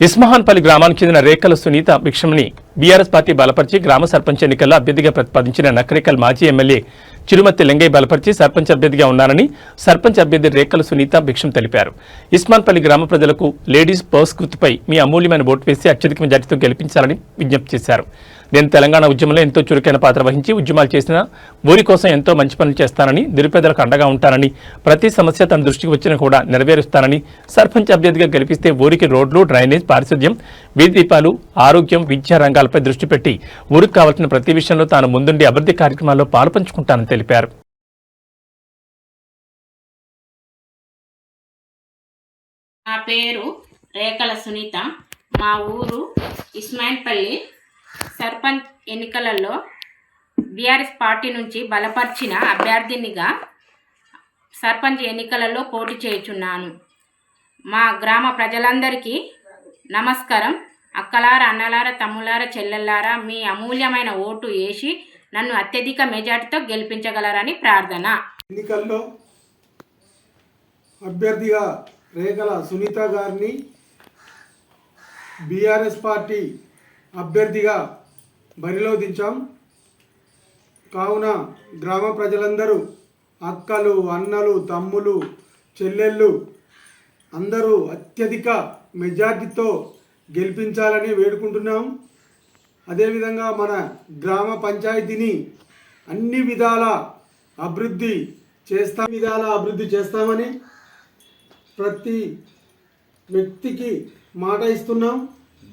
ఇస్మహాన్పల్లి గ్రామానికి చెందిన రేకల Sunitha భిక్షమని BRS party బలపరిచి గ్రామ సర్పంచ్ ఎన్నికల్లో అభ్యర్థిగా ప్రతిపాదించిన నకరికల్ మాజీ ఎమ్మెల్యే చిరుమత్తి లింగయ్య బలపరిచి సర్పంచ్ అభ్యర్థిగా ఉన్నారని సర్పంచ్ అభ్యర్థి రేకల సునీత భిక్షం తెలిపారు. ఇస్మాన్పల్లి గ్రామ ప్రజలకు లేడీస్ పర్స్ గుర్తుపై మీ అమూల్యమైన ఓటు వేసి అత్యధిక మెజార్టీతో గెలిపించాలని విజ్ఞప్తి చేశారు. నేను తెలంగాణ ఉద్యమంలో ఎంతో చురుకైన పాత్ర వహించి ఉద్యమాలు చేసిన ఊరి కోసం ఎంతో మంచి పనులు చేస్తానని, నిరుపేదలకు అండగా ఉంటానని, ప్రతి సమస్య తన దృష్టికి వచ్చినా కూడా నెరవేరుస్తానని, సర్పంచ్ అభ్యర్థిగా గెలిపిస్తే ఊరికి రోడ్లు, డ్రైనేజ్, పారిశుద్ధ్యం, వీధి దీపాలు, ఆరోగ్యం, విద్యా రంగాలపై దృష్టి పెట్టి ఊరికి కావాల్సిన ప్రతి విషయంలో తాను ముందుండి అభివృద్ధి కార్యక్రమాల్లో పాలుపంచుకుంటానని తెలిపారు. నా పేరు రేకల సునీత. మా ఊరు ఇస్మాయిల్పల్లి. సర్పంచ్ ఎన్నికలలో బీఆర్ఎస్ పార్టీ నుంచి బలపరిచిన అభ్యర్థినిగా సర్పంచ్ ఎన్నికలలో పోటీ చేయుచున్నాను. మా గ్రామ ప్రజలందరికీ నమస్కారం. అక్కలారా, అన్నలారా, తమ్ములారా, చెల్లెల్లారా, మీ అమూల్యమైన ఓటు వేసి నన్ను అత్యధిక మెజార్టీతో గెలిపించగలరని ప్రార్థన. ఎన్నికల్లో అభ్యర్థిగా రేకల సునీత గారిని బీఆర్ఎస్ పార్టీ అభ్యర్థిగా బరిలో దించాం. కావున గ్రామ ప్రజలందరూ, అక్కలు, అన్నలు, తమ్ములు, చెల్లెళ్ళు అందరూ అత్యధిక మెజార్టీతో గెలిపించాలని వేడుకుంటున్నాం. అదేవిధంగా మన గ్రామ పంచాయతీని అన్ని విధాల అభివృద్ధి చేస్తామని ప్రతి వ్యక్తికి మాట ఇస్తున్నాం.